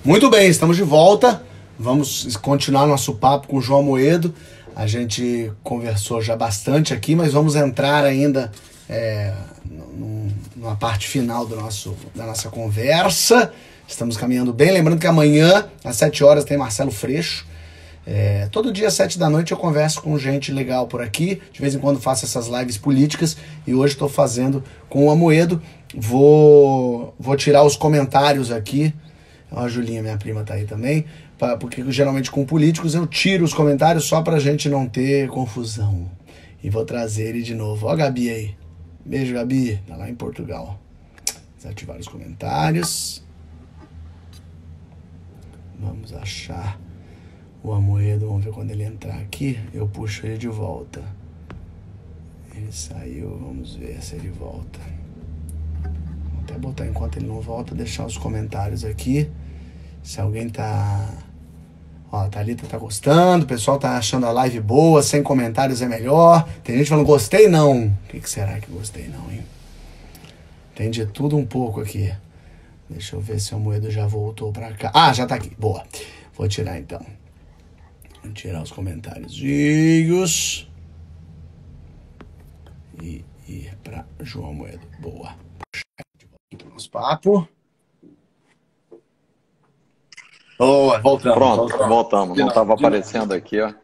Muito bem, estamos de volta. Vamos continuar nosso papo com o João Amoedo. A gente conversou já bastante aqui, mas vamos entrar ainda numa parte final da nossa conversa. Estamos caminhando bem. Lembrando que amanhã, às 7 horas, tem Marcelo Freixo. Todo dia às 7 da noite eu converso com gente legal por aqui. De vez em quando faço essas lives políticas e hoje estou fazendo com o Amoedo. Vou tirar os comentários aqui. A Julinha, minha prima, tá aí também. Porque geralmente com políticos eu tiro os comentários só pra gente não ter confusão. E vou trazer ele de novo. Ó a Gabi aí. Beijo, Gabi. Tá lá em Portugal. Desativar os comentários. Vamos achar o Amoedo. Vamos ver quando ele entrar aqui. Eu puxo ele de volta. Ele saiu. Vamos ver se ele volta. Vou até botar enquanto ele não volta. Deixar os comentários aqui. Se alguém tá... Ó, a Thalita tá gostando. O pessoal tá achando a live boa. Sem comentários é melhor. Tem gente falando gostei não. O que será que gostei não, hein? Tem de tudo um pouco aqui. Deixa eu ver se o Amoedo já voltou pra cá. Ah, já tá aqui. Boa. Vou tirar então. Vou tirar os comentários. E ir pra João Amoedo. Boa. Aqui pro nosso papo. Boa, voltamos. Pronto, voltamos. Não estava aparecendo aqui, ó.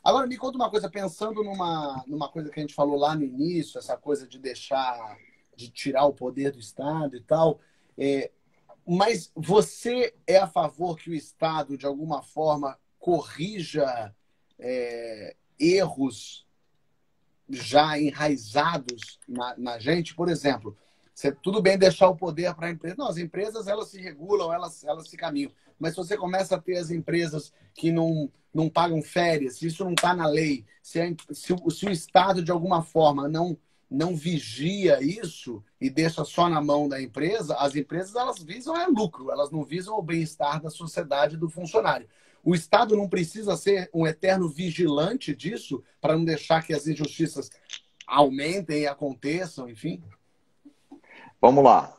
Agora me conta uma coisa, pensando numa coisa que a gente falou lá no início, essa coisa de de tirar o poder do Estado e tal. Mas você é a favor que o Estado, de alguma forma, corrija erros já enraizados na gente? Por exemplo, tudo bem deixar o poder para a empresa. Não, as empresas elas se regulam, elas se caminham. Mas se você começa a ter as empresas que não pagam férias, se isso não está na lei, se o Estado, de alguma forma, não vigia isso e deixa só na mão da empresa, as empresas elas visam lucro, elas não visam o bem-estar da sociedade e do funcionário. O Estado não precisa ser um eterno vigilante disso para não deixar que as injustiças aumentem e aconteçam, enfim? Vamos lá.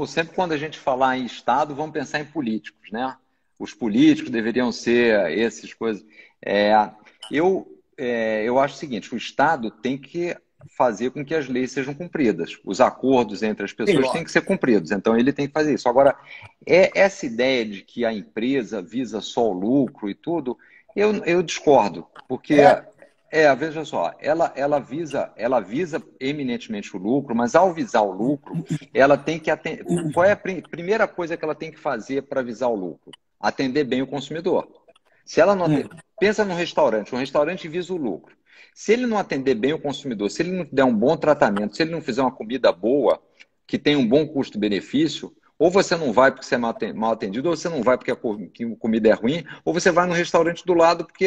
Sempre quando a gente falar em Estado, vamos pensar em políticos, né? Os políticos deveriam ser essas coisas. Eu acho o seguinte, o Estado tem que fazer com que as leis sejam cumpridas. Os acordos entre as pessoas têm que ser cumpridos. Então, ele tem que fazer isso. Agora, essa ideia de que a empresa visa só o lucro e tudo, eu discordo. Porque... veja só, ela visa eminentemente o lucro, mas ao visar o lucro, ela tem que atender. Qual é a primeira coisa que ela tem que fazer para visar o lucro? Atender bem o consumidor. Se ela não pensa num restaurante, um restaurante visa o lucro. Se ele não atender bem o consumidor, se ele não der um bom tratamento, se ele não fizer uma comida boa, que tem um bom custo-benefício, ou você não vai porque você é mal atendido, ou você não vai porque a comida é ruim, ou você vai no restaurante do lado porque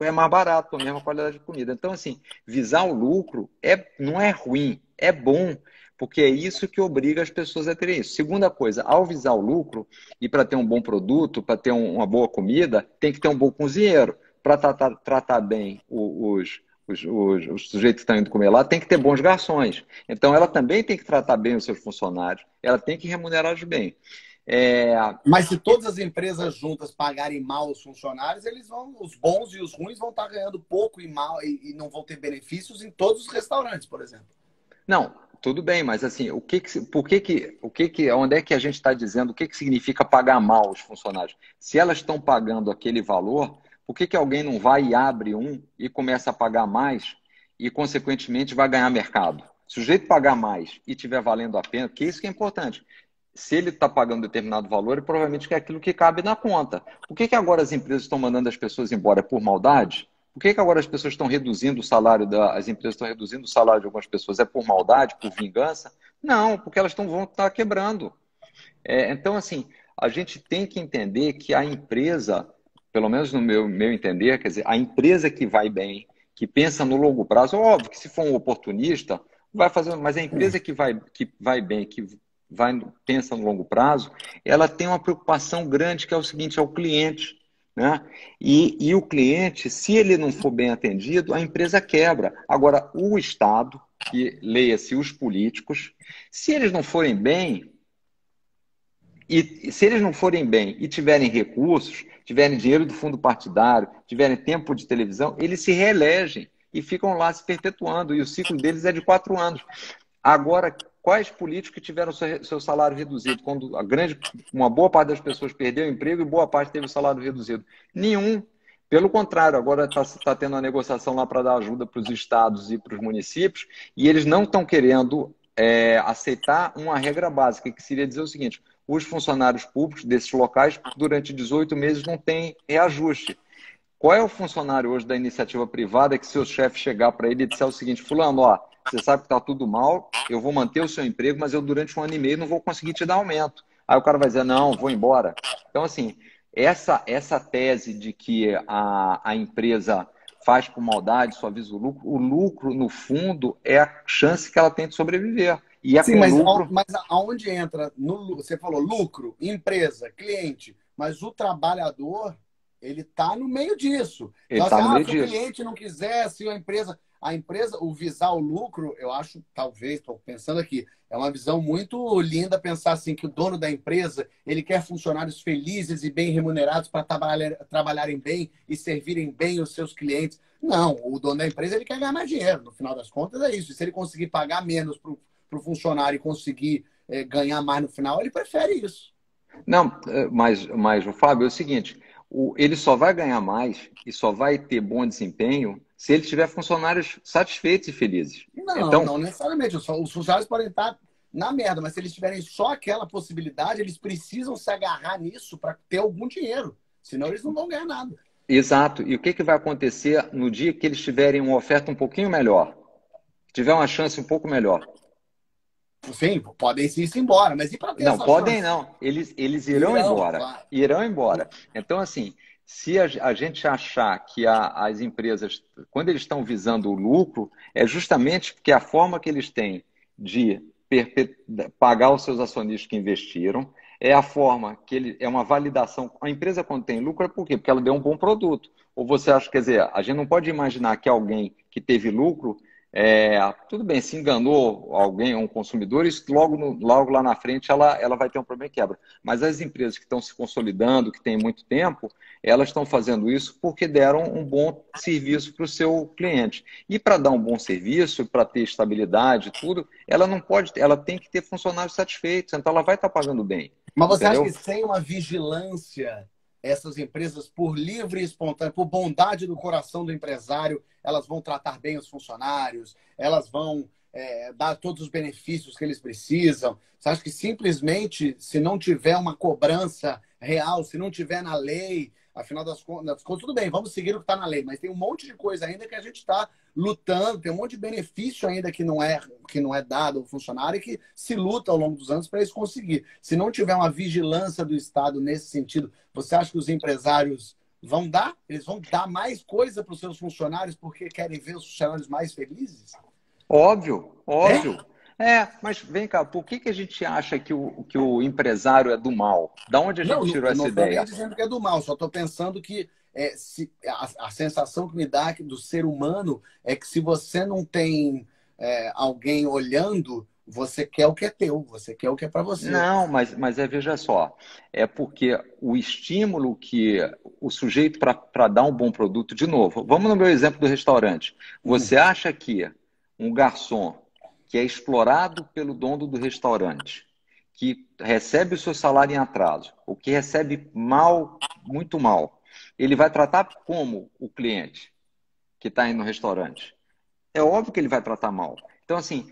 é mais barato, a mesma qualidade de comida. Então, assim, visar o lucro não é ruim, é bom, porque é isso que obriga as pessoas a terem isso. Segunda coisa, ao visar o lucro, e para ter um bom produto, para ter uma boa comida, tem que ter um bom cozinheiro. Para tratar bem os sujeitos que estão indo comer lá, tem que ter bons garçons. Então, ela também tem que tratar bem os seus funcionários, ela tem que remunerá-los bem. Mas se todas as empresas juntas pagarem mal os funcionários, os bons e os ruins vão estar ganhando pouco e mal e não vão ter benefícios em todos os restaurantes, por exemplo. Não, tudo bem, mas assim, onde é que a gente está dizendo o que significa pagar mal os funcionários? Se elas estão pagando aquele valor, por que alguém não vai e abre e começa a pagar mais e, consequentemente, vai ganhar mercado? Se o sujeito pagar mais e estiver valendo a pena, porque isso que é importante. Se ele está pagando determinado valor, provavelmente é aquilo que cabe na conta. Por que agora as empresas estão mandando as pessoas embora por maldade? Por que agora as pessoas estão reduzindo o salário as empresas estão reduzindo o salário de algumas pessoas? É por maldade, por vingança? Não, porque elas vão estar quebrando. Então, assim, a gente tem que entender que a empresa, pelo menos no meu entender, quer dizer, a empresa que vai bem, que pensa no longo prazo, óbvio que se for um oportunista, vai fazer, mas a empresa que vai bem, pensa no longo prazo, ela tem uma preocupação grande, que é o seguinte, é o cliente. Né? E o cliente, se ele não for bem atendido, a empresa quebra. Agora, o Estado, que leia-se os políticos, se eles não forem bem, E se eles não forem bem e tiverem recursos, tiverem dinheiro do fundo partidário, tiverem tempo de televisão, eles se reelegem e ficam lá se perpetuando. E o ciclo deles é de 4 anos. Agora, quais políticos que tiveram seu salário reduzido? Quando uma boa parte das pessoas perdeu o emprego e boa parte teve o salário reduzido. Nenhum. Pelo contrário, agora está tendo uma negociação lá para dar ajuda para os estados e para os municípios, e eles não estão querendo aceitar uma regra básica, que seria dizer o seguinte: os funcionários públicos desses locais, durante 18 meses, não têm reajuste. Qual é o funcionário hoje da iniciativa privada que seu chefe chegar para ele e disser o seguinte: fulano, ó, você sabe que está tudo mal, eu vou manter o seu emprego, mas eu durante 1 ano e meio não vou conseguir te dar aumento. Aí o cara vai dizer: não, vou embora. Então, assim, essa tese de que a empresa faz por maldade, só visa o lucro, no fundo, é a chance que ela tem de sobreviver. E é Sim, com lucro. mas aonde entra, você falou lucro, empresa, cliente, mas o trabalhador, ele está no meio disso. Ele Então, está no meio se o disso. cliente não quiser, se a empresa, o visar o lucro, eu acho, talvez, estou pensando aqui, é uma visão muito linda pensar assim, que o dono da empresa, ele quer funcionários felizes e bem remunerados para trabalharem bem e servirem bem os seus clientes. Não, o dono da empresa, ele quer ganhar mais dinheiro. No final das contas, é isso. E se ele conseguir pagar menos para o funcionário e conseguir ganhar mais no final, ele prefere isso. Não, mas o Fábio, é o seguinte: ele só vai ganhar mais e só vai ter bom desempenho se ele tiver funcionários satisfeitos e felizes. Não, Então, não necessariamente. Os funcionários podem estar na merda, mas se eles tiverem só aquela possibilidade, eles precisam se agarrar nisso para ter algum dinheiro. Senão eles não vão ganhar nada. exato. E o que vai acontecer no dia que eles tiverem uma oferta um pouquinho melhor? Tiver uma chance um pouco melhor? Sim, podem se ir embora, mas e para ter Não, essa podem chance? não. Eles irão embora. Claro. Irão embora. Então, assim, se a gente achar que as empresas, quando eles estão visando o lucro, é justamente porque a forma que eles têm de pagar os seus acionistas que investiram, é a forma que é uma validação. A empresa, quando tem lucro, é por quê? Porque ela deu um bom produto. Ou você acha, quer dizer, a gente não pode imaginar que alguém que teve lucro, tudo bem, se enganou alguém, um consumidor, isso logo lá na frente ela vai ter um problema e quebra. Mas as empresas que estão se consolidando, que têm muito tempo, elas estão fazendo isso porque deram um bom serviço para o seu cliente. E para dar um bom serviço, para ter estabilidade, tudo, ela não pode, ela tem que ter funcionários satisfeitos, então ela vai estar pagando bem. Mas você acha Entendeu? que sem uma vigilância, essas empresas, por livre e espontânea, por bondade do coração do empresário, elas vão tratar bem os funcionários, elas vão dar todos os benefícios que eles precisam? Você acha que simplesmente, se não tiver uma cobrança real, se não tiver na lei, afinal das contas, tudo bem, vamos seguir o que está na lei, mas tem um monte de coisa ainda que a gente está lutando, tem um monte de benefício ainda que não é dado ao funcionário e que se luta ao longo dos anos para eles conseguir. Se não tiver uma vigilância do Estado nesse sentido, você acha que os empresários vão dar? Eles vão dar mais coisa para os seus funcionários porque querem ver os funcionários mais felizes? Óbvio, óbvio. Mas vem cá, por que a gente acha que o empresário é do mal? Da onde a Não, gente tirou eu essa não estou nem ideia? dizendo que é do mal, só estou pensando que se, a sensação que me dá do ser humano é que se você não tem alguém olhando, você quer o que é teu, você quer o que é para você. Não, mas veja só, é porque o estímulo que o sujeito para dar um bom produto, de novo, vamos no meu exemplo do restaurante. Você acha que um garçom que é explorado pelo dono do restaurante, que recebe o seu salário em atraso, ou que recebe mal, muito mal, ele vai tratar como o cliente que está indo no restaurante? É óbvio que ele vai tratar mal. Então, assim,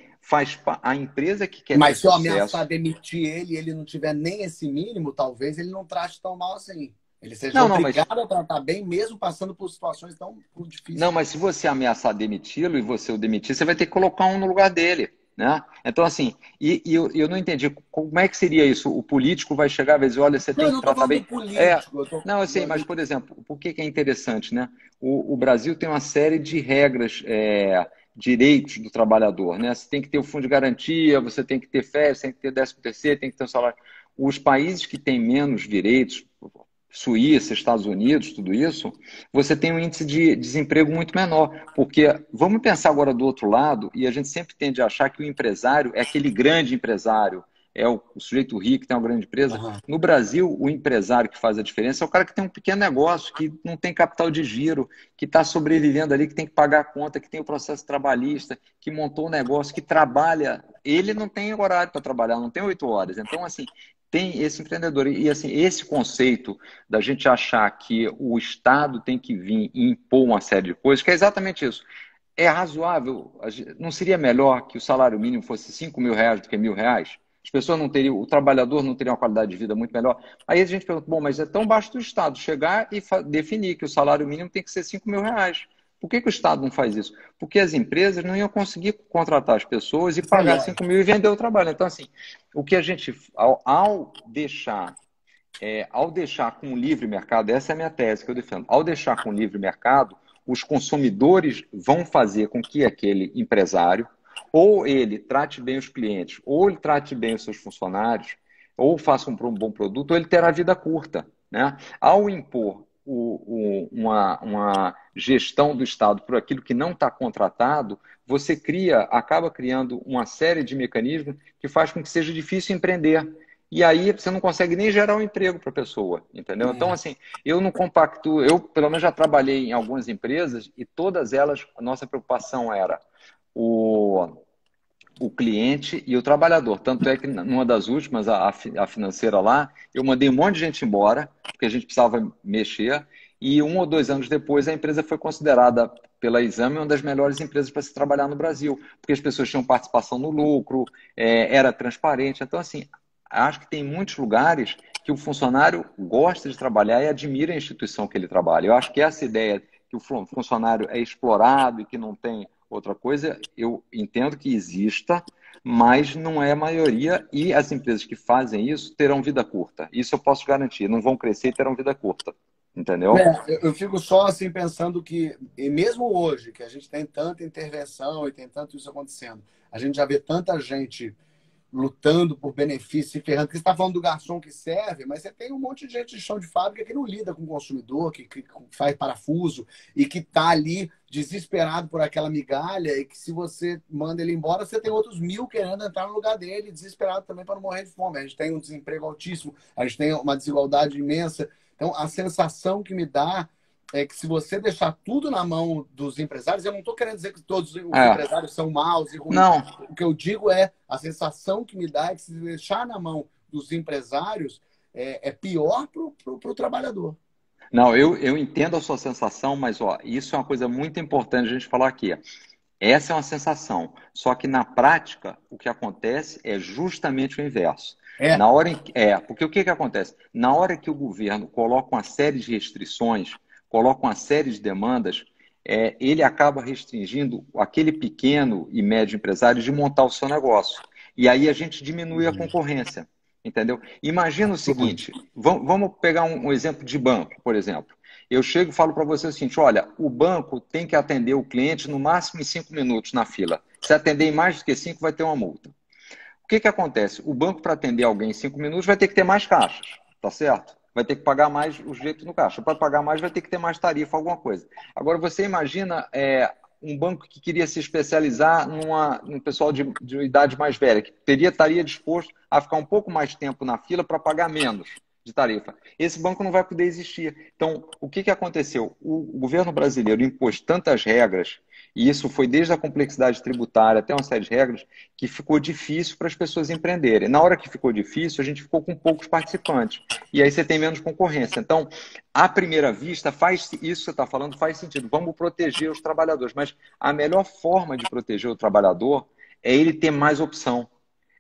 a empresa que quer ter Mas se eu ameaçar sucesso. demitir ele e ele não tiver nem esse mínimo, talvez ele não trate tão mal assim. Ele seja Não, não, mas obrigado a tratar bem, mesmo passando por situações tão difíceis. Não, mas se você ameaçar demiti-lo e você o demitir, você vai ter que colocar um no lugar dele, né? Então, assim, eu não entendi como é que seria isso. O político vai chegar e vai dizer: olha, você Não, tem eu que não estou tratar falando bem. do político. Não, eu sei, mas, por exemplo, por que é interessante, né? O Brasil tem uma série de regras, direitos do trabalhador, né? Você tem que ter o fundo de garantia, você tem que ter férias, tem que ter 13º, tem que ter um salário. Os países que têm menos direitos, Suíça, Estados Unidos, tudo isso, você tem um índice de desemprego muito menor. Porque vamos pensar agora do outro lado, e a gente sempre tende a achar que o empresário é aquele grande empresário, é o sujeito rico que tem uma grande empresa. Aham. No Brasil, o empresário que faz a diferença é o cara que tem um pequeno negócio, que não tem capital de giro, que está sobrevivendo ali, que tem que pagar a conta, que tem o processo trabalhista, que montou o negócio, que trabalha. Ele não tem horário para trabalhar, não tem 8 horas. Então, assim, tem esse empreendedor. E, assim, esse conceito da gente achar que o Estado tem que vir e impor uma série de coisas, que é exatamente isso. É razoável? Não seria melhor que o salário mínimo fosse 5 mil reais do que 1.000 reais? As pessoas não teriam, o trabalhador não teria uma qualidade de vida muito melhor. Aí a gente pergunta, bom, mas é tão baixo do Estado chegar e definir que o salário mínimo tem que ser 5 mil reais. Por que o Estado não faz isso? Porque as empresas não iam conseguir contratar as pessoas e pagar 5 mil e vender o trabalho. Então, assim, o que a gente, ao deixar com o livre mercado, essa é a minha tese que eu defendo, ao deixar com o livre mercado, os consumidores vão fazer com que aquele empresário, ou ele trate bem os clientes, ou ele trate bem os seus funcionários, ou faça um bom produto, ou ele terá vida curta, né? Ao impor uma gestão do Estado por aquilo que não está contratado, você acaba criando uma série de mecanismos que faz com que seja difícil empreender. E aí você não consegue nem gerar um emprego para a pessoa, entendeu? Então, assim, eu não compacto, eu pelo menos já trabalhei em algumas empresas e todas elas, a nossa preocupação era o cliente e o trabalhador. Tanto é que numa das últimas, a financeira lá, eu mandei um monte de gente embora, porque a gente precisava mexer, e 1 ou 2 anos depois a empresa foi considerada pela Exame uma das melhores empresas para se trabalhar no Brasil, porque as pessoas tinham participação no lucro, era transparente. Então, assim, acho que tem muitos lugares que o funcionário gosta de trabalhar e admira a instituição que ele trabalha. Eu acho que essa ideia que o funcionário é explorado e que não tem outra coisa, eu entendo que exista, mas não é a maioria, e as empresas que fazem isso terão vida curta. Isso eu posso garantir, não vão crescer e terão vida curta. Entendeu? Eu fico só assim pensando que, e mesmo hoje, que a gente tem tanta intervenção e tem tanto isso acontecendo, a gente já vê tanta gente lutando por benefício e ferrando. Porque você está falando do garçom que serve, mas você tem um monte de gente de chão de fábrica que não lida com o consumidor, que faz parafuso e que está ali desesperado por aquela migalha e que se você manda ele embora, você tem outros 1.000 querendo entrar no lugar dele, desesperado também para não morrer de fome. A gente tem um desemprego altíssimo, a gente tem uma desigualdade imensa. Então, a sensação que me dá é que se você deixar tudo na mão dos empresários, eu não estou querendo dizer que todos os empresários são maus e ruins. Não. O que eu digo é, a sensação que me dá é que se deixar na mão dos empresários, é pior para o trabalhador. Não, eu entendo a sua sensação, mas isso é uma coisa muito importante a gente falar aqui. Essa é uma sensação, só que na prática o que acontece é justamente o inverso. Porque o que acontece? Na hora que o governo coloca uma série de restrições, coloca uma série de demandas, ele acaba restringindo aquele pequeno e médio empresário de montar o seu negócio. E aí a gente diminui a concorrência, entendeu? Imagina o seguinte, vamos pegar um exemplo de banco, por exemplo. Eu chego e falo para você o seguinte, olha, o banco tem que atender o cliente no máximo em 5 minutos na fila. Se atender em mais do que 5, vai ter uma multa. O que acontece? O banco, para atender alguém em 5 minutos, vai ter que ter mais caixas, tá certo? Vai ter que pagar mais o jeito no caixa. Para pagar mais, vai ter que ter mais tarifa, alguma coisa. Agora, você imagina um banco que queria se especializar num pessoal de idade mais velha, que estaria disposto a ficar um pouco mais tempo na fila para pagar menos de tarifa. Esse banco não vai poder existir. Então, o que aconteceu? O governo brasileiro impôs tantas regras, e isso foi desde a complexidade tributária até uma série de regras, que ficou difícil para as pessoas empreenderem. Na hora que ficou difícil, a gente ficou com poucos participantes. E aí você tem menos concorrência. Então, à primeira vista, isso que você está falando faz sentido. Vamos proteger os trabalhadores. Mas a melhor forma de proteger o trabalhador é ele ter mais opção.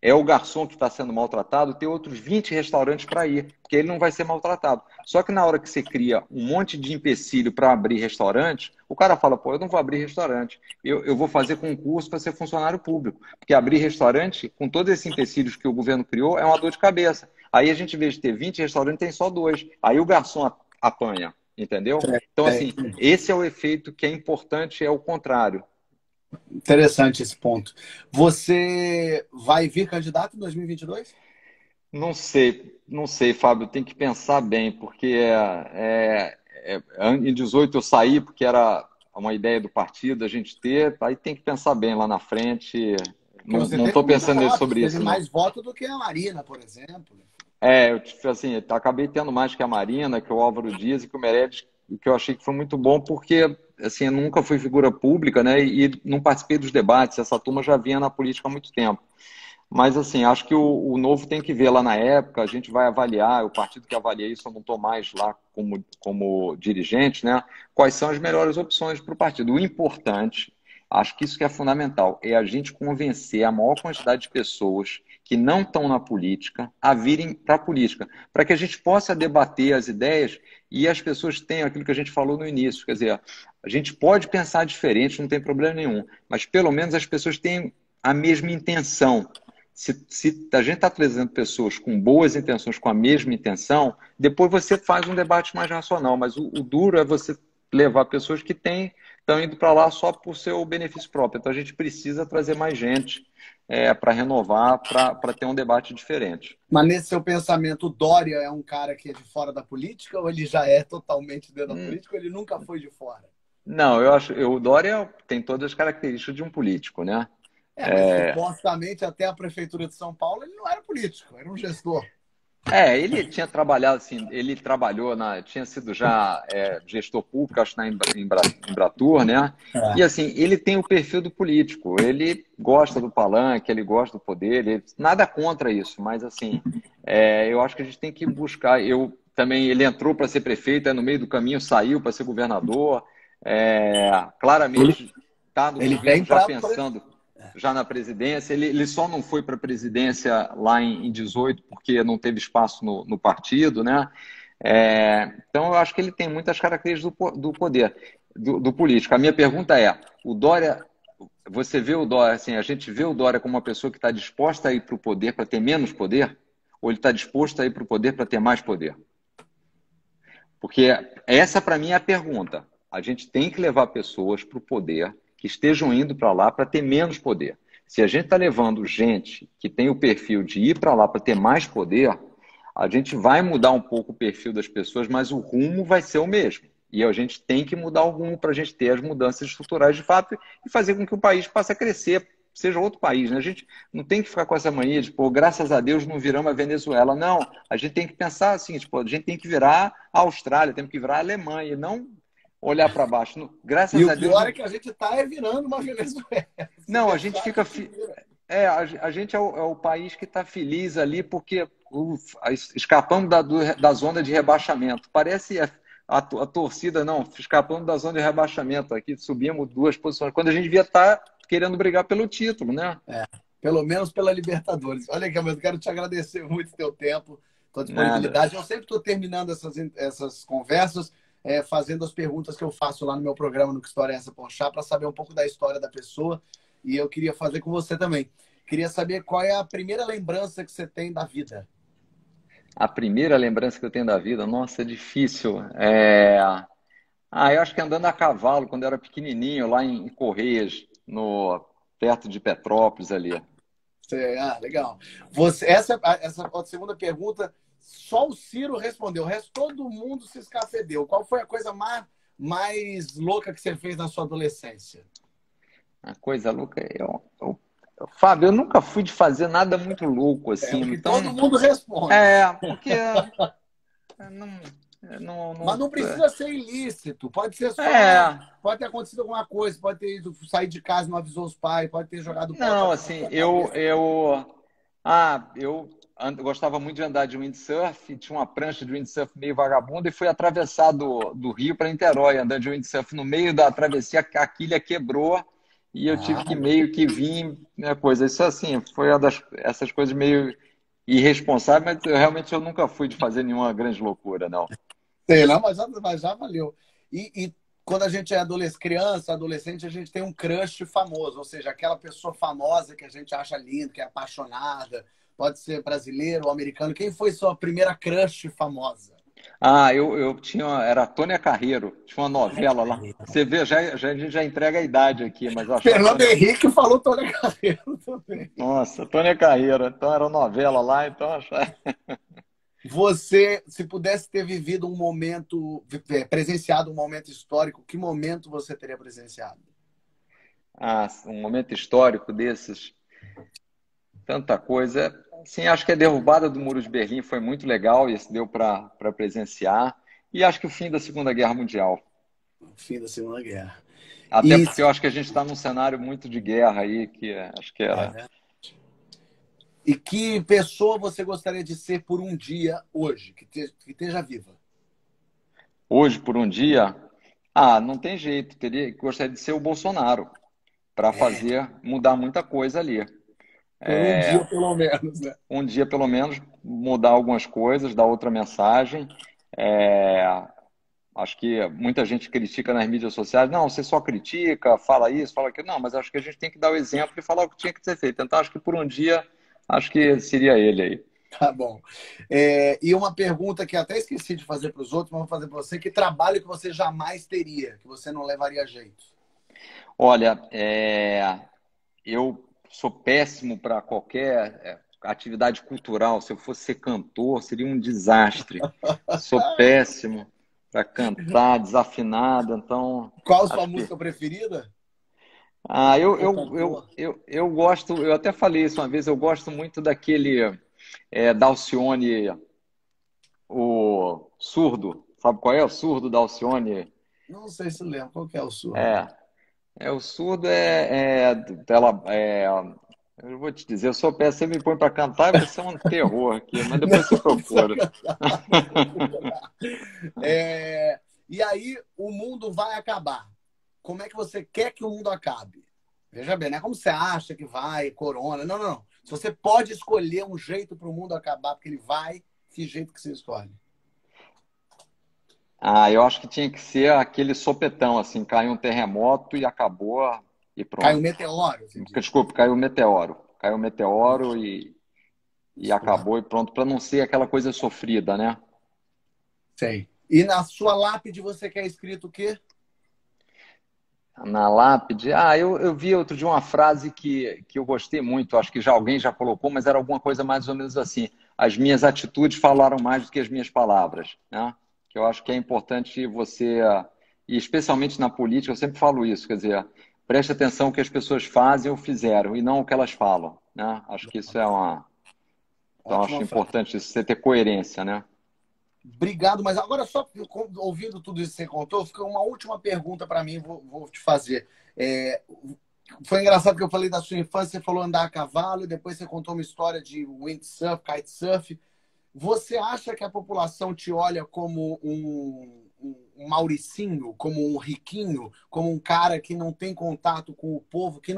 É o garçom que está sendo maltratado ter outros 20 restaurantes para ir, porque ele não vai ser maltratado. Só que na hora que você cria um monte de empecilho para abrir restaurante, o cara fala, pô, eu não vou abrir restaurante, eu vou fazer concurso para ser funcionário público, porque abrir restaurante, com todos esses empecilhos que o governo criou, é uma dor de cabeça. Aí a gente, em vez de ter 20 restaurantes, tem só 2. Aí o garçom apanha, entendeu? Então, assim, esse é o efeito que é importante, é o contrário. Interessante esse ponto. Você vai vir candidato em 2022? Não sei, Fábio, tem que pensar bem, porque em 18 eu saí porque era uma ideia do partido a gente ter, aí tem que pensar bem lá na frente, Porque você não teve estou muito pensando voto, sobre isso, teve não. mais voto do que a Marina, por exemplo. Eu tipo, assim, acabei tendo mais que a Marina, que o Álvaro Dias e que o Meirelles, o que eu achei que foi muito bom, porque assim, eu nunca fui figura pública, né, e não participei dos debates, essa turma já vinha na política há muito tempo. Mas, assim, acho que o Novo tem que ver lá na época, a gente vai avaliar, o partido que avalia isso, eu não estou mais lá como dirigente, né? Quais são as melhores opções para o partido. O importante, acho que isso que é fundamental, é a gente convencer a maior quantidade de pessoas que não estão na política a virem para a política, para que a gente possa debater as ideias e as pessoas tenham aquilo que a gente falou no início, quer dizer, a gente pode pensar diferente, não tem problema nenhum, mas pelo menos as pessoas têm a mesma intenção. Se a gente está trazendo pessoas com boas intenções, com a mesma intenção, depois você faz um debate mais racional. Mas o duro é você levar pessoas que estão indo para lá só por seu benefício próprio. Então a gente precisa trazer mais gente para renovar, para ter um debate diferente. Mas nesse seu pensamento, o Dória é um cara que é de fora da política ou ele já é totalmente dentro da política ou ele nunca foi de fora? Não, eu acho o Dória tem todas as características de um político, né? Mas supostamente até a Prefeitura de São Paulo ele não era político, era um gestor. Ele tinha trabalhado, assim, ele trabalhou tinha sido já gestor público, acho, na Embratur, né? E, assim, ele tem o perfil do político, ele gosta do palanque, ele gosta do poder, nada contra isso, mas, assim, eu acho que a gente tem que buscar, ele entrou para ser prefeito, no meio do caminho saiu para ser governador, claramente está no governo já pensando já na presidência. Ele só não foi para a presidência lá em 18 porque não teve espaço no partido, né? Então, eu acho que ele tem muitas características do poder, do político. A minha pergunta é, o Dória, você vê o Dória, assim, a gente vê o Dória como uma pessoa que está disposta a ir para o poder para ter menos poder? Ou ele está disposto a ir para o poder para ter mais poder? Porque essa, para mim, é a pergunta. A gente tem que levar pessoas para o poder que estejam indo para lá para ter menos poder. Se a gente está levando gente que tem o perfil de ir para lá para ter mais poder, a gente vai mudar um pouco o perfil das pessoas, mas o rumo vai ser o mesmo. E a gente tem que mudar o rumo para a gente ter as mudanças estruturais de fato e fazer com que o país passe a crescer, seja outro país, né? A gente não tem que ficar com essa mania de, graças a Deus não viramos a Venezuela. Não, a gente tem que pensar assim, a gente tem que virar a Austrália, tem que virar a Alemanha, não olhar para baixo. Graças a Deus. E o pior é que a gente está virando uma Venezuela. Não, a gente fica. A gente é o país que está feliz ali porque escapando da zona de rebaixamento. Parece a torcida, não, escapando da zona de rebaixamento aqui, subimos 2 posições. Quando a gente devia estar querendo brigar pelo título, né? Pelo menos pela Libertadores. Olha aqui, eu quero te agradecer muito o teu tempo, tua disponibilidade. Eu sempre estou terminando essas conversas fazendo as perguntas que eu faço lá no meu programa no Que História é Essa, Porchat, para saber um pouco da história da pessoa. E eu queria fazer com você também. Queria saber qual é a primeira lembrança que você tem da vida. A primeira lembrança que eu tenho da vida? Nossa, é difícil. Eu acho que andando a cavalo, quando eu era pequenininho, lá em Correias, perto de Petrópolis ali. Legal. Essa a segunda pergunta, só o Ciro respondeu, o resto todo mundo se escafedeu. Qual foi a coisa mais louca que você fez na sua adolescência? A coisa louca, Fábio, eu nunca fui de fazer nada muito louco assim. Então, todo mundo responde. Porque mas não precisa ser ilícito, pode ser só. Pode ter acontecido alguma coisa, pode ter ido sair de casa, não avisou os pais, pode ter jogado. Não, assim, eu gostava muito de andar de windsurf, tinha uma prancha de windsurf meio vagabunda e fui atravessar do Rio para Niterói, andando de windsurf. No meio da travessia, a quilha quebrou e eu tive que meio que vir, né, coisa. Isso, assim, foi essas coisas meio irresponsáveis, mas realmente eu nunca fui de fazer nenhuma grande loucura, não. Sei não, mas já valeu. E quando a gente é criança, adolescente, a gente tem um crush famoso, ou seja, aquela pessoa famosa que a gente acha linda, que é apaixonada, pode ser brasileiro ou americano. Quem foi sua primeira crush famosa? Eu tinha, era a Tônia Carreiro, tinha uma novela lá. Você vê, a gente já entrega a idade aqui, mas eu acho Fernando Henrique falou Tônia Carreiro também. Nossa, Tônia Carreiro, então era novela lá, então acho. Você, se pudesse ter vivido um momento, presenciado um momento histórico, que momento você teria presenciado? Um momento histórico desses. Tanta coisa. Sim, acho que a derrubada do Muro de Berlim foi muito legal e isso deu para presenciar. E acho que o fim da Segunda Guerra Mundial. O fim da Segunda Guerra. Até E, porque eu acho que a gente está num cenário muito de guerra aí, acho que é, era. né? E que pessoa você gostaria de ser por um dia hoje, que esteja viva? Hoje, por um dia, não tem jeito, gostaria de ser o Bolsonaro para É, fazer mudar muita coisa ali. por um dia pelo menos, né? Um dia, pelo menos, mudar algumas coisas, dar outra mensagem. É, acho que muita gente critica nas mídias sociais. Não, você só critica, fala isso, fala aquilo. Não, mas acho que a gente tem que dar o exemplo e falar o que tinha que ser feito. Então, acho que por um dia, acho que seria ele aí. Tá bom. E uma pergunta que até esqueci de fazer para os outros, mas vou fazer para você. Que trabalho que você jamais teria, que você não levaria jeito? Olha, eu sou péssimo para qualquer atividade cultural. Se eu fosse ser cantor, seria um desastre. Sou péssimo para cantar, desafinado. Então, Qual a sua acho que música preferida? eu, Ou eu, eu, cantor? eu gosto, eu até falei isso uma vez, eu gosto muito daquele da Alcione, o surdo. Sabe qual é o surdo da Alcione? Não sei se lembra. Qual que é o surdo? É, o surdo eu vou te dizer, eu sou péssimo, você me põe para cantar, vai ser um terror aqui, mas Não, depois você não precisa procura. cantar, não procura. E aí, o mundo vai acabar. Como é que você quer que o mundo acabe? Veja bem, não é como você acha que vai, corona. Não, não, não. Se você pode escolher um jeito para o mundo acabar, porque ele vai, que jeito que você escolhe? Eu acho que tinha que ser aquele sopetão, assim, caiu um terremoto e acabou e Cai um pronto. meteoro, você diz. Desculpe, caiu um meteoro. Caiu um meteoro e Explode. acabou e pronto, para não ser aquela coisa sofrida, né? Sei. E na sua lápide você quer escrito o quê? Na lápide. Eu vi outro dia uma frase que eu gostei muito, acho que alguém já colocou, mas era alguma coisa mais ou menos assim. As minhas atitudes falaram mais do que as minhas palavras, né? Que eu acho que é importante você, e especialmente na política, eu sempre falo isso, quer dizer, preste atenção no que as pessoas fazem ou fizeram, e não o que elas falam, né? Acho que isso é uma. Então, Ótima acho frase. importante isso, você ter coerência, né? Obrigado, mas agora só ouvindo tudo isso que você contou, fica uma última pergunta para mim, vou te fazer. É, Foi engraçado que eu falei da sua infância, você falou andar a cavalo, e depois você contou uma história de windsurf, kitesurf. Você acha que a população te olha como um Mauricinho, como um riquinho, como um cara que não tem contato com o povo, que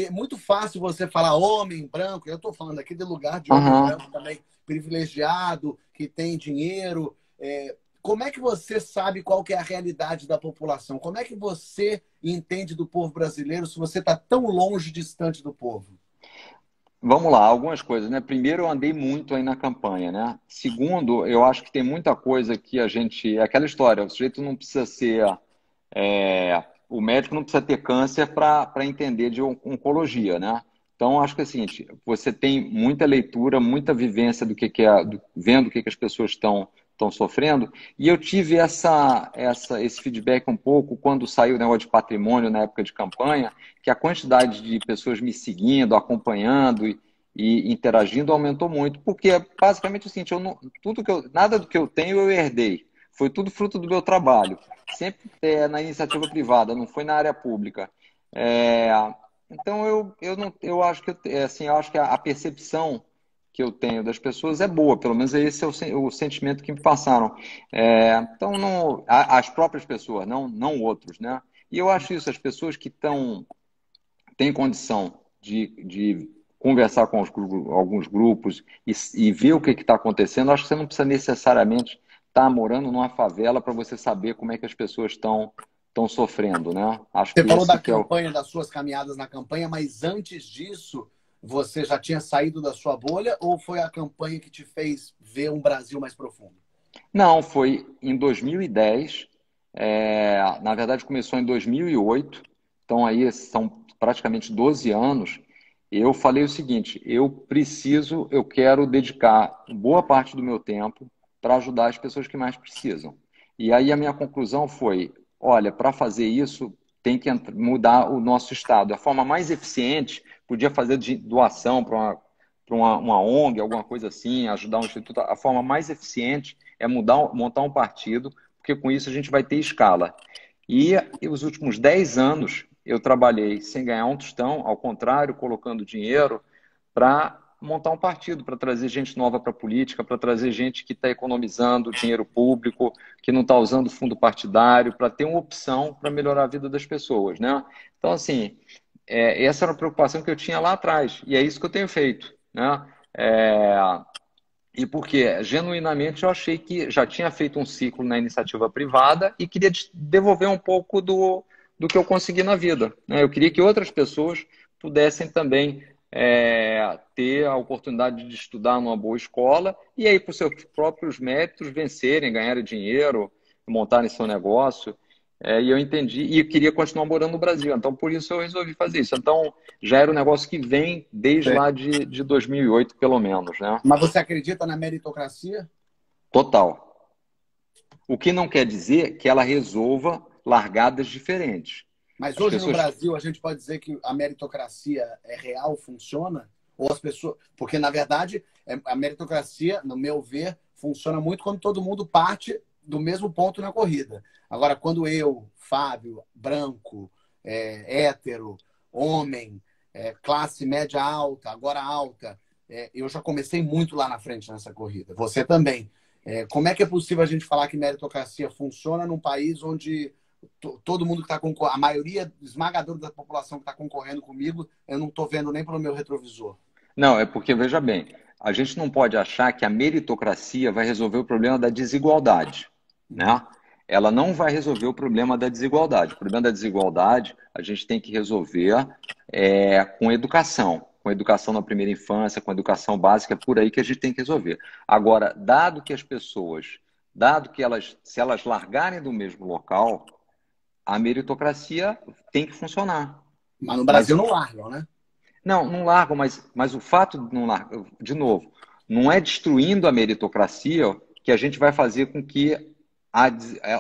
é muito fácil você falar homem branco, eu estou falando aqui de lugar de homem Aham. branco também, privilegiado, que tem dinheiro. Como é que você sabe qual que é a realidade da população? Como é que você entende do povo brasileiro se você está tão longe, distante do povo? Vamos lá, algumas coisas, né? Primeiro, eu andei muito aí na campanha, né? Segundo, eu acho que tem muita coisa que a gente. É aquela história, o sujeito não precisa ser. O médico não precisa ter câncer para entender de oncologia, né? Então, acho que é o seguinte: você tem muita leitura, muita vivência do que é, vendo o que as pessoas estão sofrendo. E eu tive esse feedback um pouco quando saiu o negócio de patrimônio na época de campanha, que a quantidade de pessoas me seguindo, acompanhando e interagindo aumentou muito, porque é basicamente o seguinte, nada do que eu tenho eu herdei. Foi tudo fruto do meu trabalho. Sempre na iniciativa privada, não foi na área pública. É, então eu acho que assim, eu acho que a percepção que eu tenho das pessoas é boa, pelo menos esse é o sentimento que me passaram. Então, as próprias pessoas, não outros, né? E eu acho isso, as pessoas que têm condição de conversar com alguns grupos e ver o que está acontecendo, acho que você não precisa necessariamente estar morando numa favela para você saber como é que as pessoas estão sofrendo, né? Acho Você que falou esse da que é o. campanha, das suas caminhadas na campanha, mas antes disso, você já tinha saído da sua bolha ou foi a campanha que te fez ver um Brasil mais profundo? Não, foi em 2010. Na verdade, começou em 2008. Então, aí são praticamente 12 anos. Eu falei o seguinte: eu quero dedicar boa parte do meu tempo para ajudar as pessoas que mais precisam. E aí a minha conclusão foi: olha, para fazer isso, tem que mudar o nosso Estado. A forma mais eficiente, podia fazer de doação para uma ONG, alguma coisa assim, ajudar um instituto. A forma mais eficiente é montar um partido, porque com isso a gente vai ter escala. E os últimos 10 anos eu trabalhei sem ganhar um tostão, ao contrário, colocando dinheiro para montar um partido, para trazer gente nova para a política, para trazer gente que está economizando dinheiro público, que não está usando fundo partidário, para ter uma opção para melhorar a vida das pessoas, né? Então, assim, essa era uma preocupação que eu tinha lá atrás, e é isso que eu tenho feito, né? E porque, genuinamente, eu achei que já tinha feito um ciclo na iniciativa privada e queria devolver um pouco do que eu consegui na vida, né? Eu queria que outras pessoas pudessem também ter a oportunidade de estudar numa boa escola e aí, por seus próprios méritos, vencerem, ganharem dinheiro, montarem seu negócio. E eu entendi, e eu queria continuar morando no Brasil, então por isso eu resolvi fazer isso. Então já era um negócio que vem desde lá de 2008, pelo menos, né? Mas você acredita na meritocracia? Total. O que não quer dizer que ela resolva largadas diferentes. Mas hoje no Brasil a gente pode dizer que a meritocracia é real, funciona? Ou as pessoas... Porque, na verdade, a meritocracia, no meu ver, funciona muito quando todo mundo parte do mesmo ponto na corrida. Agora, quando eu, Fábio, branco, hétero, homem, classe média alta, agora alta, eu já comecei muito lá na frente nessa corrida. Você também. Como é que é possível a gente falar que meritocracia funciona num país onde todo mundo que está concorrendo, a maioria esmagadora da população que está concorrendo comigo, eu não estou vendo nem pelo meu retrovisor? Não, é porque, veja bem, a gente não pode achar que a meritocracia vai resolver o problema da desigualdade, né? Ela não vai resolver o problema da desigualdade. O problema da desigualdade a gente tem que resolver com educação na primeira infância, com educação básica, é por aí que a gente tem que resolver. Agora, dado que se elas largarem do mesmo local, a meritocracia tem que funcionar. Mas no Brasil não largam, né? Não largam, mas o fato de não largar, de novo, não é destruindo a meritocracia que a gente vai fazer com que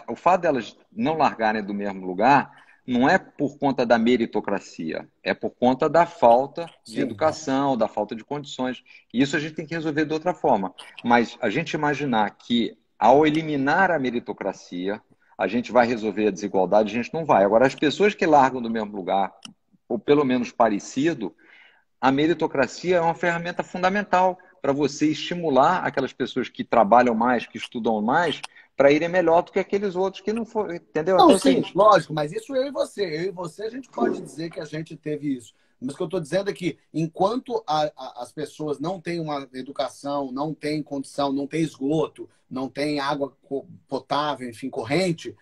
o fato delas não largarem do mesmo lugar não é por conta da meritocracia, é por conta da falta de educação, da falta de condições. E isso a gente tem que resolver de outra forma. Mas a gente imaginar que ao eliminar a meritocracia, a gente vai resolver a desigualdade, a gente não vai. Agora, as pessoas que largam do mesmo lugar, ou pelo menos parecido, a meritocracia é uma ferramenta fundamental para você estimular aquelas pessoas que trabalham mais, que estudam mais, para irem melhor do que aqueles outros que não foram, entendeu? Não, então, sim, assim, lógico, mas isso eu e você. Eu e você, a gente pode dizer que a gente teve isso. Mas o que eu estou dizendo é que, enquanto as pessoas não têm uma educação, não têm condição, não têm esgoto, não têm água potável, enfim, corrente,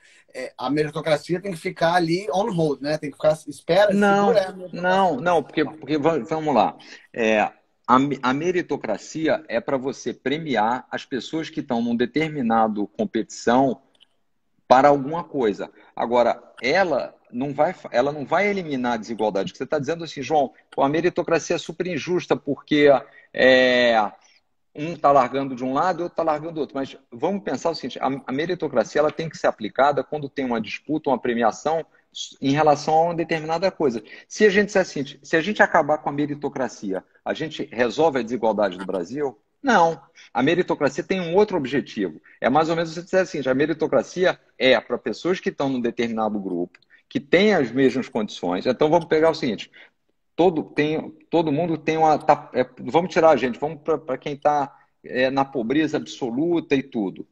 a meritocracia tem que ficar ali on hold, né? Tem que ficar, espera, não, porque vamos lá. A meritocracia é para você premiar as pessoas que estão num determinado competição para alguma coisa. Agora, ela não vai eliminar a desigualdade. Você está dizendo assim, João, a meritocracia é super injusta porque um está largando de um lado e outro está largando do outro. Mas vamos pensar o seguinte, a meritocracia ela tem que ser aplicada quando tem uma disputa, uma premiação em relação a uma determinada coisa. Se a gente disser assim, se a gente acabar com a meritocracia, a gente resolve a desigualdade do Brasil? Não. A meritocracia tem um outro objetivo. É mais ou menos você dizer assim, a meritocracia é para pessoas que estão num determinado grupo, que têm as mesmas condições. Então vamos pegar o seguinte, todo mundo tem uma... vamos tirar a gente, vamos para quem está na pobreza absoluta e tudo.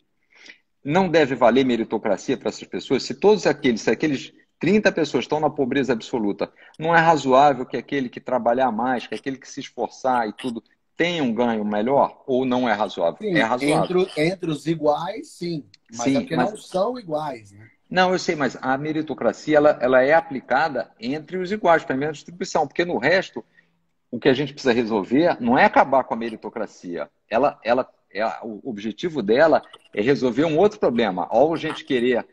Não deve valer meritocracia para essas pessoas? Se aqueles 30 pessoas estão na pobreza absoluta, não é razoável que aquele que trabalhar mais, que aquele que se esforçar e tudo, tenha um ganho melhor? Ou não é razoável? Sim, é razoável. Entre os iguais, sim. Mas é porque não são iguais, né? Não, eu sei, mas a meritocracia ela é aplicada entre os iguais, para a mesma distribuição, porque no resto, o que a gente precisa resolver não é acabar com a meritocracia. O objetivo dela é resolver um outro problema. Ao a gente querer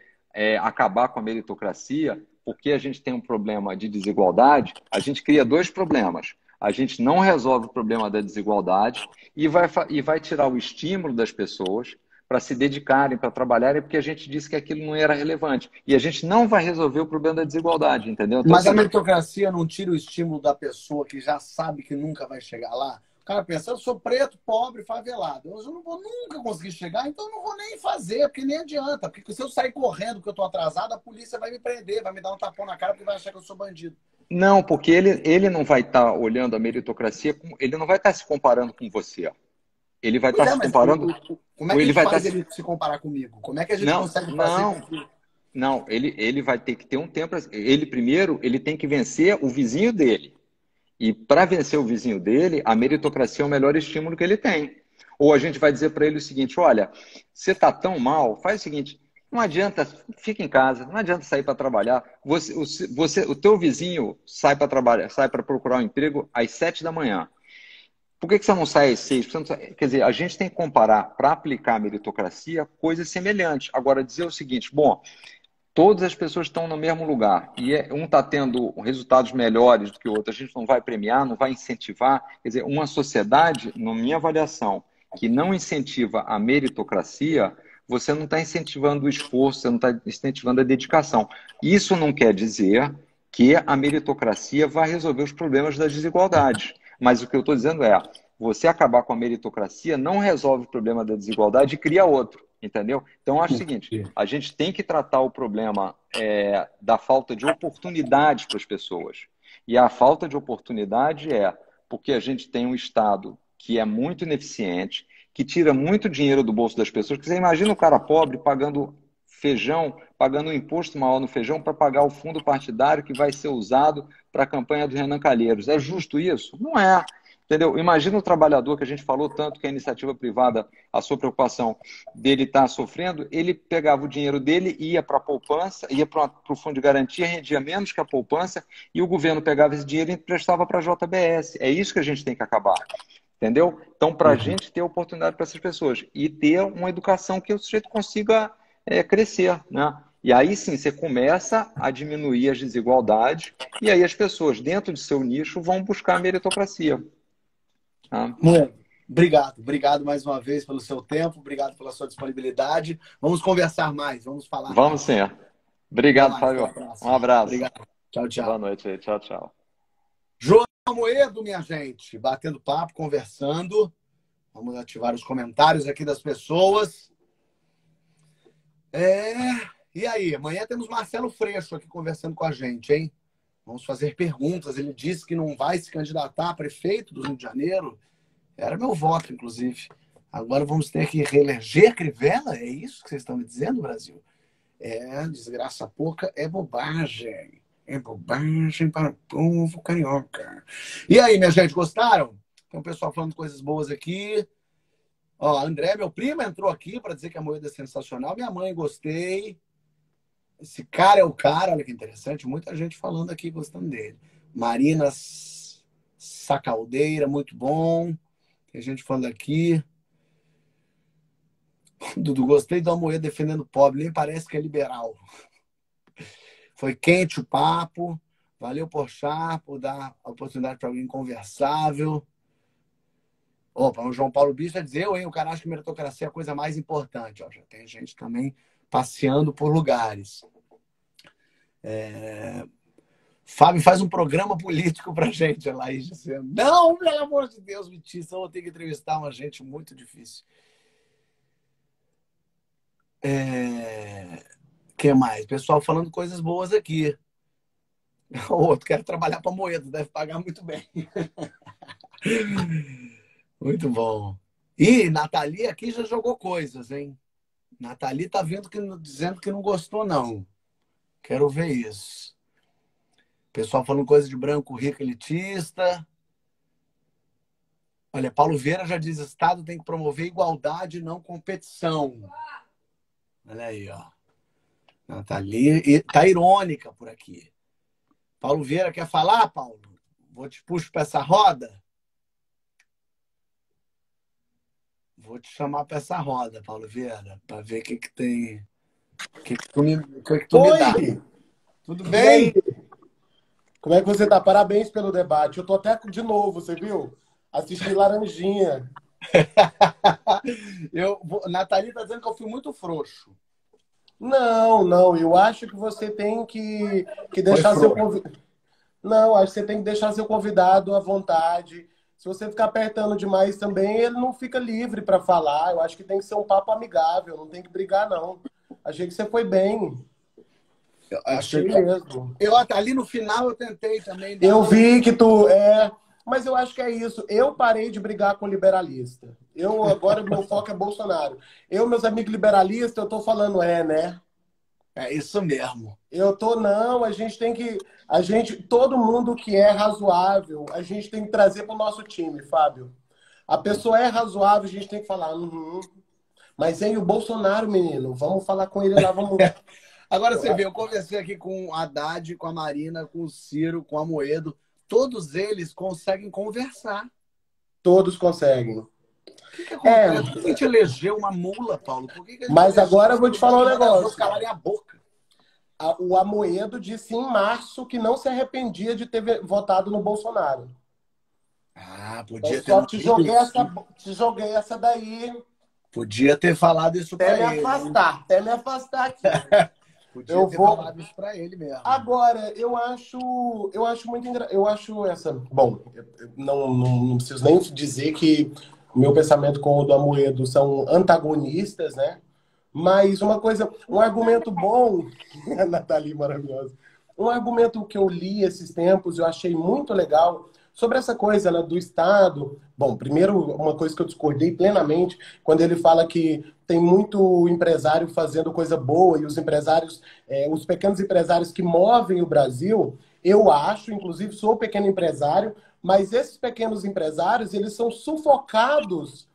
acabar com a meritocracia, porque a gente tem um problema de desigualdade, a gente cria dois problemas. A gente não resolve o problema da desigualdade e vai tirar o estímulo das pessoas para se dedicarem, para trabalharem, porque a gente disse que aquilo não era relevante. E a gente não vai resolver o problema da desigualdade, entendeu? Então, Mas a assim, meritocracia não tira o estímulo da pessoa que já sabe que nunca vai chegar lá? O cara pensa, eu sou preto, pobre, favelado. Eu não vou nunca conseguir chegar, então eu não vou nem fazer, porque nem adianta. Porque se eu sair correndo porque eu tô atrasado, a polícia vai me prender, vai me dar um tapão na cara porque vai achar que eu sou bandido. não, porque ele não vai estar olhando a meritocracia, ele não vai estar se comparando com você. Ó. Ele vai Pois estar é, se mas comparando, como é ou que a ele gente vai estar faz ele se comparar comigo? Como é que a gente Não, consegue fazer não, com que... não. Ele vai ter que ter um tempo. Ele primeiro, ele tem que vencer o vizinho dele. E para vencer o vizinho dele, a meritocracia é o melhor estímulo que ele tem. Ou a gente vai dizer para ele o seguinte: olha, você está tão mal, faz o seguinte, não adianta, fica em casa, não adianta sair para trabalhar. O teu vizinho sai para trabalhar, sai para procurar um emprego às 7 da manhã. Por que você não sai às 6? Quer dizer, a gente tem que comparar para aplicar a meritocracia coisas semelhantes. Agora, dizer o seguinte: bom, todas as pessoas estão no mesmo lugar e um está tendo resultados melhores do que o outro, a gente não vai premiar, não vai incentivar. Quer dizer, uma sociedade, na minha avaliação, que não incentiva a meritocracia, você não está incentivando o esforço, você não está incentivando a dedicação. Isso não quer dizer que a meritocracia vai resolver os problemas das desigualdades. Mas o que eu estou dizendo é, você acabar com a meritocracia não resolve o problema da desigualdade e cria outro. Entendeu? Então, eu acho o seguinte, a gente tem que tratar o problema da falta de oportunidades para as pessoas. E a falta de oportunidade é porque a gente tem um Estado que é muito ineficiente, que tira muito dinheiro do bolso das pessoas. Porque você imagina o cara pobre pagando feijão, pagando um imposto maior no feijão para pagar o fundo partidário que vai ser usado para a campanha do Renan Calheiros. É justo isso? Não é. Entendeu? Imagina o trabalhador que a gente falou tanto que a iniciativa privada, a sua preocupação dele estar sofrendo, ele pegava o dinheiro dele, ia para a poupança, ia para o fundo de garantia, rendia menos que a poupança, e o governo pegava esse dinheiro e emprestava para a JBS. É isso que a gente tem que acabar. Entendeu? Então, para a gente ter oportunidade para essas pessoas e ter uma educação que o sujeito consiga crescer, né? E aí sim, você começa a diminuir as desigualdades e aí as pessoas dentro de seu nicho vão buscar a meritocracia. Bom, obrigado mais uma vez pelo seu tempo, obrigado pela sua disponibilidade. Vamos conversar mais, vamos falar Vamos mais. sim. Obrigado, Fábio. Um abraço. Obrigado. Tchau, tchau. Boa noite aí. Tchau, tchau. João Amoedo, minha gente, batendo papo, conversando. Vamos ativar os comentários aqui das pessoas. E aí, amanhã temos Marcelo Freixo aqui conversando com a gente, hein? Vamos fazer perguntas. Ele disse que não vai se candidatar a prefeito do Rio de Janeiro. Era meu voto, inclusive. Agora vamos ter que reeleger Crivella? É isso que vocês estão me dizendo, Brasil? Desgraça pouca é bobagem. É bobagem para o povo carioca. E aí, minha gente, gostaram? Tem um pessoal falando coisas boas aqui. Ó, André, meu primo, entrou aqui para dizer que a Moeda é sensacional. Minha mãe, gostei. Esse cara é o cara, olha que interessante. Muita gente falando aqui, gostando dele. Marina Sacaldeira, muito bom. Tem gente falando aqui. Dudu, gostei do Amoedo defendendo o pobre. Nem parece que é liberal. Foi quente o papo. Valeu, Porchat, por dar a oportunidade para alguém conversável. Opa, o João Paulo Bispo vai dizer, o cara acha que meritocracia é a coisa mais importante. Ó, já tem gente também passeando por lugares. Fábio faz um programa político pra gente, a Laís dizendo. Não, pelo amor de Deus, Vitinho, eu vou ter que entrevistar uma gente muito difícil. Que mais? Pessoal falando coisas boas aqui. O outro quer trabalhar para Moedo, deve pagar muito bem. Muito bom. E Nathalie aqui já jogou coisas, hein? Nathalie tá dizendo que não gostou, não. Quero ver isso. Pessoal falando coisa de branco, rico, elitista. Olha, Paulo Vieira já diz: Estado tem que promover igualdade, não competição. Olha aí, ó. Nathalie tá irônica por aqui. Paulo Vieira quer falar, Paulo? Vou te puxar para essa roda. Vou te chamar para essa roda, Paulo Vieira, para ver o que tem. O que tu me dá. Tudo bem? Como é que você tá? Parabéns pelo debate. Eu tô até de novo, você viu? Assisti Laranjinha. Nathalie está dizendo que eu fui muito frouxo. Não, não, eu acho que você tem que Foi deixar seu frouxo. convidado. Não, acho que você tem que deixar seu convidado à vontade. Se você ficar apertando demais também, ele não fica livre para falar. Eu acho que tem que ser um papo amigável, não tem que brigar, não. Achei que você foi bem. Achei mesmo. Ali no final eu tentei também dar Eu vi que mas eu acho que é isso. Eu parei de brigar com liberalista. Agora meu foco é Bolsonaro. Meus amigos liberalistas, eu tô falando, né? É isso mesmo. Não, todo mundo que é razoável, a gente tem que trazer para o nosso time, Fábio. A pessoa é razoável, a gente tem que falar, Mas o Bolsonaro, menino, vamos falar com ele lá, vamos. Agora você vê, eu conversei aqui com o Haddad, com a Marina, com o Ciro, com o Amoedo. Todos eles conseguem conversar. Todos conseguem. O que acontece? Por que a gente elegeu uma mula, Paulo? Mas agora eu vou te falar um negócio. Calarem a boca. O Amoedo disse em março que não se arrependia de ter votado no Bolsonaro. Podia ter. Só te joguei essa daí. Podia ter falado isso para ele. Até me afastar aqui. Podia ter falado isso para ele mesmo. Agora, eu acho muito engraçado. Eu acho essa. Bom, eu não preciso nem dizer que o meu pensamento com o do Amoedo são antagonistas, né? Mas um argumento bom, a Nathalie maravilhosa, um argumento que eu li esses tempos, eu achei muito legal, sobre essa coisa, né, do Estado. Bom, primeiro, uma coisa que eu discordei plenamente, quando ele fala que tem muito empresário fazendo coisa boa e os empresários, os pequenos empresários que movem o Brasil, eu acho, inclusive sou pequeno empresário, mas esses pequenos empresários, eles são sufocados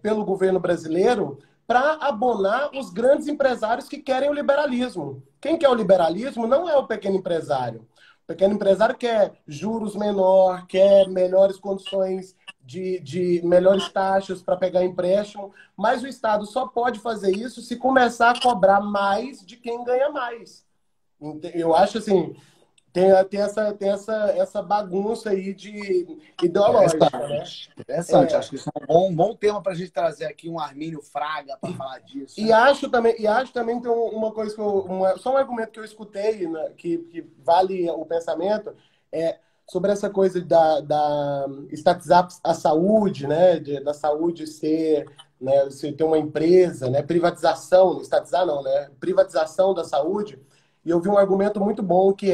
pelo governo brasileiro para abonar os grandes empresários que querem o liberalismo. Quem quer o liberalismo não é o pequeno empresário. O pequeno empresário quer juros menor, quer melhores condições de melhores taxas para pegar empréstimo, mas o Estado só pode fazer isso se começar a cobrar mais de quem ganha mais. Eu acho assim, tem essa bagunça aí de ideológica, né? Interessante. Acho que isso é um bom tema para a gente trazer aqui um Armínio Fraga para falar disso. E acho também tem uma coisa só um argumento que eu escutei, né, que vale o pensamento, sobre essa coisa da estatizar a saúde, né? Da saúde ser, né, você ter uma empresa, né? Privatização, estatizar não, né? Privatização da saúde. E eu vi um argumento muito bom que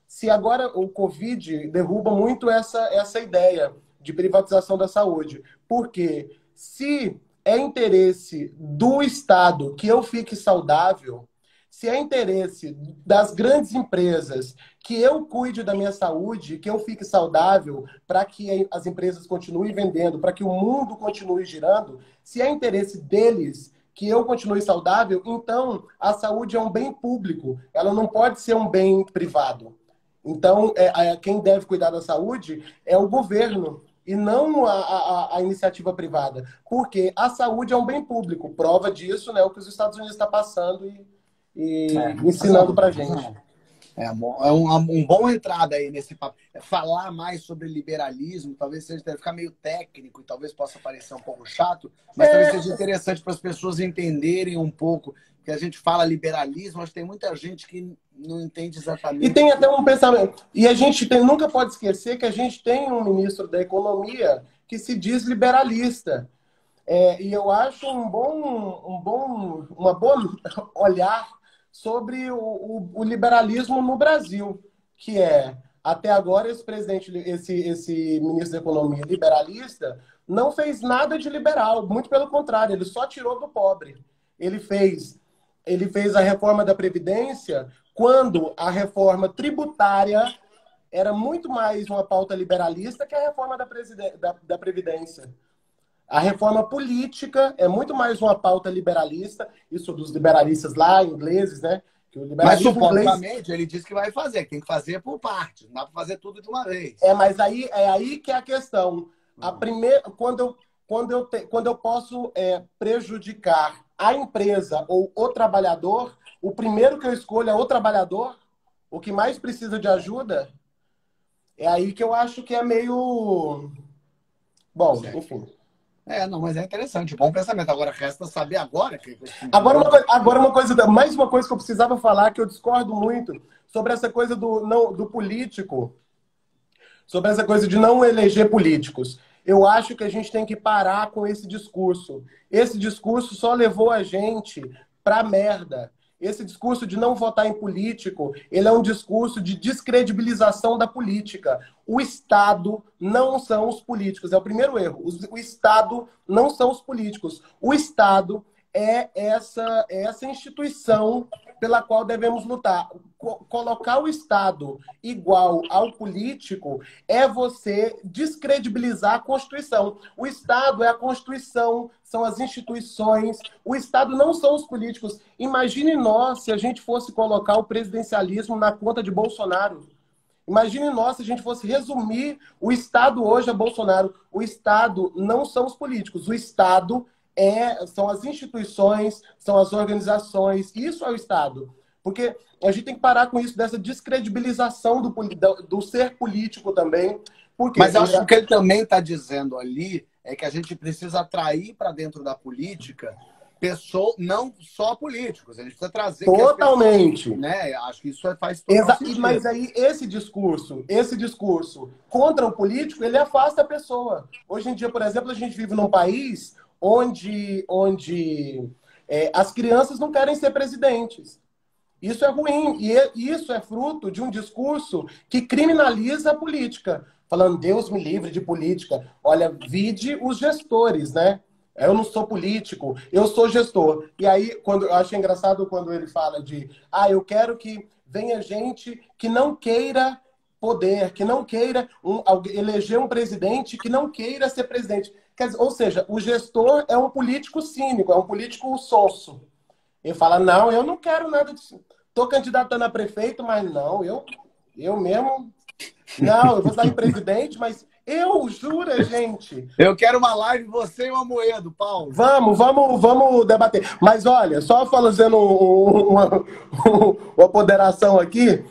se agora o Covid derruba muito essa ideia de privatização da saúde. Porque se é interesse do Estado que eu fique saudável, se é interesse das grandes empresas que eu cuide da minha saúde, que eu fique saudável, para que as empresas continuem vendendo, para que o mundo continue girando, se é interesse deles que eu continue saudável, então a saúde é um bem público, ela não pode ser um bem privado. Então, quem deve cuidar da saúde é o governo e não a iniciativa privada. Porque a saúde é um bem público. Prova disso, né, o que os Estados Unidos estão passando e ensinando para a gente. É um bom entrada aí nesse papo. Falar mais sobre liberalismo, talvez deve ficar meio técnico e talvez possa parecer um pouco chato, mas talvez seja interessante para as pessoas entenderem um pouco que a gente fala liberalismo, mas tem muita gente que não entende exatamente. E tem até um pensamento. E a gente nunca pode esquecer que a gente tem um ministro da Economia que se diz liberalista. E eu acho uma boa olhar sobre o liberalismo no Brasil, que até agora esse ministro da Economia liberalista não fez nada de liberal, muito pelo contrário, ele só tirou do pobre. Ele fez a reforma da Previdência quando a reforma tributária era muito mais uma pauta liberalista que a reforma da Previdência. A reforma política é muito mais uma pauta liberalista, isso dos liberalistas lá, ingleses, né? Que o mas supostamente ele disse que vai fazer, que tem que fazer por parte, não dá para fazer tudo de uma vez. Mas aí que é a questão. Quando eu posso prejudicar a empresa ou o trabalhador, o primeiro que eu escolho é o trabalhador, o que mais precisa de ajuda, é aí que eu acho que é meio... Bom, enfim. Não, mas é interessante, bom pensamento. Agora resta saber agora. Agora mais uma coisa que eu precisava falar, que eu discordo muito, sobre essa coisa do político, sobre essa coisa de não eleger políticos. Eu acho que a gente tem que parar com esse discurso. Esse discurso só levou a gente pra merda. Esse discurso de não votar em político, ele é um discurso de descredibilização da política. O Estado não são os políticos. É o primeiro erro. O Estado não são os políticos. O Estado é essa instituição pela qual devemos lutar. Colocar o Estado igual ao político é você descredibilizar a Constituição. O Estado é a Constituição, são as instituições. O Estado não são os políticos. Imagine nós se a gente fosse colocar o presidencialismo na conta de Bolsonaro. Imagine nós se a gente fosse resumir o Estado hoje a Bolsonaro. O Estado não são os políticos. O Estado são as instituições, são as organizações. Isso é o Estado. Porque a gente tem que parar com isso, dessa descredibilização do ser político também. Mas acho que o que ele também está dizendo ali é que a gente precisa atrair para dentro da política pessoas, não só políticos. A gente precisa trazer... Totalmente. Pessoas, né? Acho que isso faz total sentido. Mas aí esse discurso contra o político, ele afasta a pessoa. Hoje em dia, por exemplo, a gente vive num país onde as crianças não querem ser presidentes. Isso é ruim. E isso é fruto de um discurso que criminaliza a política. Falando, Deus me livre de política. Olha, vide os gestores, né? Eu não sou político, eu sou gestor. E aí, eu acho engraçado quando ele fala eu quero que venha gente que não queira poder, que não queira eleger um presidente, que não queira ser presidente. Quer dizer, ou seja, o gestor é um político cínico, é um político sonso. Ele fala, não, eu não quero nada disso. Estou candidatando a prefeito, mas não, eu mesmo... Não, eu vou estar em presidente, mas jura, gente? Eu quero uma live, você e o Amoedo, Paulo. Vamos debater. Mas olha, só fazendo uma ponderação aqui,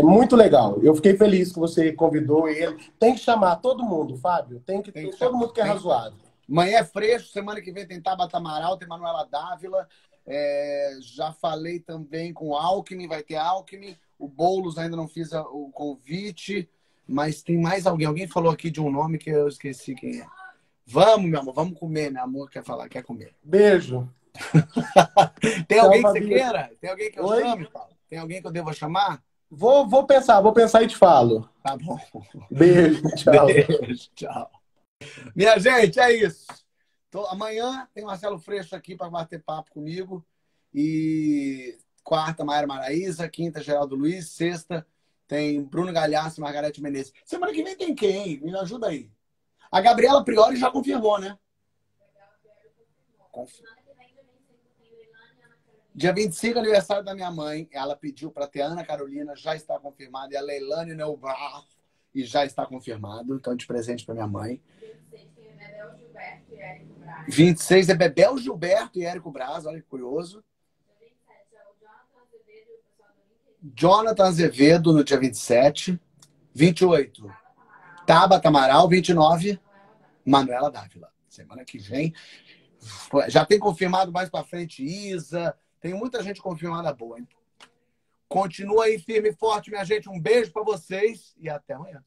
muito legal. Eu fiquei feliz que você convidou ele. Tem que chamar todo mundo, Fábio. Tem que todo mundo que é razoável. Amanhã é Freixo, semana que vem tem Tabata Amaral, tem Manuela Dávila. Já falei também com o Alckmin, vai ter Alckmin. O Boulos ainda não fiz o convite, mas tem mais alguém. Alguém falou aqui de um nome que eu esqueci quem é. Vamos, meu amor, vamos comer, meu amor quer comer. Beijo. Tem alguém que você queira? Tem alguém que eu chame, Paulo? Tem alguém que eu devo chamar? Vou pensar e te falo. Tá bom. Beijo, tchau. Beijo, tchau. Minha gente, é isso. Amanhã tem Marcelo Freixo aqui para bater papo comigo. E quarta, Maiara Maraíza. Quinta, Geraldo Luiz. Sexta, tem Bruno Galhaço e Margarete Menezes. Semana que vem tem quem? Me ajuda aí. A Gabriela Priori já confirmou, né? Dia 25, aniversário da minha mãe. Ela pediu para ter Ana Carolina, já está confirmado. E a Leilane Neubar, e já está confirmado. Então, de presente para minha mãe. 26 é Bebel Gilberto e Érico Braz, olha que curioso. Jonathan Azevedo no dia 27. 28, Tabata Amaral. 29, Manuela Dávila. Semana que vem. Já tem confirmado mais pra frente Isa. Tem muita gente confirmada boa, hein? Continua aí firme e forte, minha gente. Um beijo pra vocês e até amanhã.